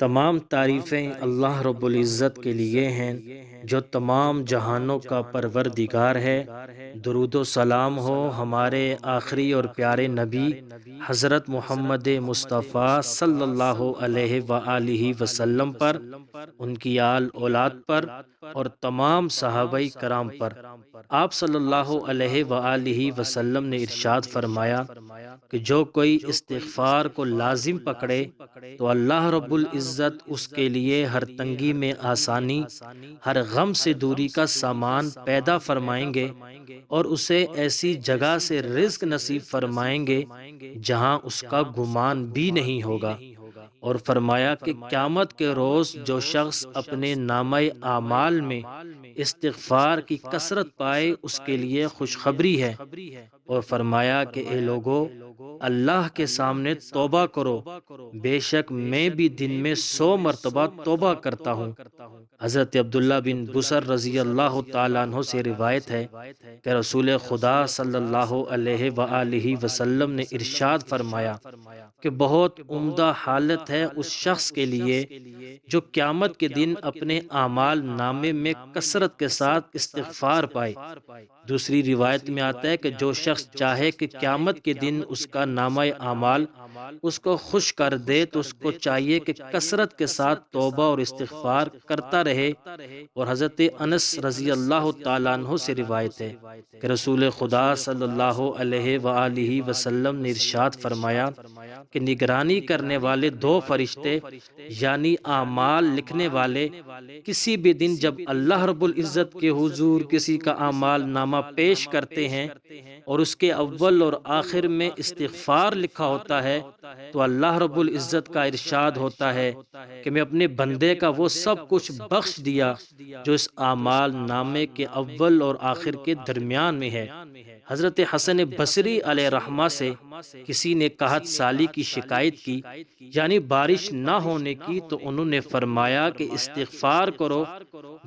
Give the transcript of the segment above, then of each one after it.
تمام تعریفیں اللہ رب العزت کے لیے ہیں جو تمام جہانوں کا پروردگار ہے۔ درود و سلام ہو ہمارے آخری اور پیارے نبی حضرت محمد مصطفیٰ صلی اللہ علیہ وآلہ وسلم پر، ان کی آل اولاد پر اور تمام صحابہ کرام پر۔ آپ صلی اللہ علیہ وآلہ وسلم نے ارشاد فرمایا کہ جو کوئی استغفار کو لازم پکڑے تو اللہ رب العزت اس کے لیے ہر تنگی میں آسانی، ہر غم سے دوری کا سامان پیدا فرمائیں گے اور اسے ایسی جگہ سے رزق نصیب فرمائیں گے جہاں اس کا گمان بھی نہیں ہوگا۔ اور فرمایا کہ قیامت کے روز جو شخص اپنے نامہ اعمال میں استغفار کی کثرت پائے اس کے لیے خوشخبری ہے۔ اور فرمایا کہ اے لوگو، اللہ کے سامنے توبہ کرو، بے شک میں بھی دن میں 100 مرتبہ توبہ کرتا ہوں۔ حضرت عبداللہ بن بسر رضی اللہ تعالیٰ عنہ سے روایت ہے کہ رسول خدا صلی اللہ علیہ وآلہ وسلم نے ارشاد فرمایا کہ بہت عمدہ حالت ہے اس شخص کے لیے جو قیامت کے دن اپنے اعمال نامے میں کثرت کے ساتھ استغفار پائے۔ دوسری روایت میں آتا ہے کہ جو شخص چاہے کہ قیامت کے دن اس کا نامہ اعمال اس کو خوش کر دے تو اس کو چاہیے کہ کثرت کے ساتھ توبہ اور استغفار کرتا رہے۔ اور حضرت انس رضی اللہ تعالیٰ عنہ سے روایت ہے کہ رسول خدا صلی اللہ علیہ وآلہ وسلم نے ارشاد فرمایا کہ نگرانی کرنے والے 2 فرشتے یعنی اعمال لکھنے والے کسی بھی دن جب اللہ رب العزت کے حضور کسی کا اعمال نامہ پیش کرتے ہیں اور اس کے اول اور آخر میں استغفار لکھا ہوتا ہے تو اللہ رب العزت کا ارشاد ہوتا ہے کہ میں اپنے بندے کا وہ سب کچھ بخش دیا جو اس اعمال نامے کے اول اور آخر کے درمیان میں ہے۔ حضرت حسن بصری علیہ رحمہ سے کسی نے قحط سالی کی شکایت کی یعنی بارش نہ ہونے کی، تو انہوں نے فرمایا کہ استغفار کرو۔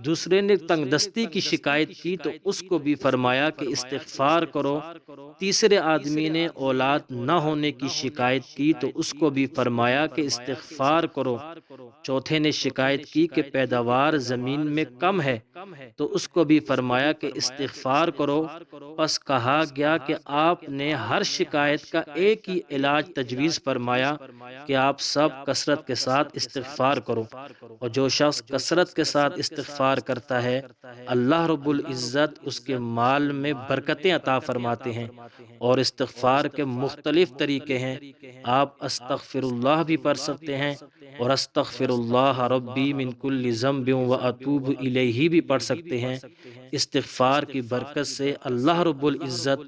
دوسرے نے تنگ دستی کی شکایت کی تو اس کو بھی فرمایا کہ استغفار کرو۔ تیسرے آدمی نے اولاد نہ ہونے کی شکایت کی تو اس کو بھی فرمایا کہ استغفار کرو۔ چوتھے نے شکایت کی کہ پیداوار زمین میں کم ہے تو اس کو بھی فرمایا کہ استغفار کرو۔ پس کہا گیا کہ آپ نے ہر شکایت کا ایک ہی علاج تجویز فرمایا کہ آپ سب کثرت کے ساتھ استغفار کرو۔ اور جو شخص کثرت کے ساتھ استغفار کرتا ہے اللہ رب العزت اس کے مال میں برکتیں عطا فرماتے ہیں۔ اور استغفار کے مختلف طریقے ہیں، آپ استغفر اللہ بھی پڑھ سکتے ہیں اور استغفر اللہ ربی من کل ذنب و اتوب الیہ بھی پڑھ سکتے ہیں۔ استغفار کی برکت سے اللہ رب العزت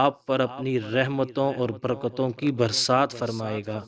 آپ پر اپنی رحمتوں اور برکتوں کی برسات فرمائے گا۔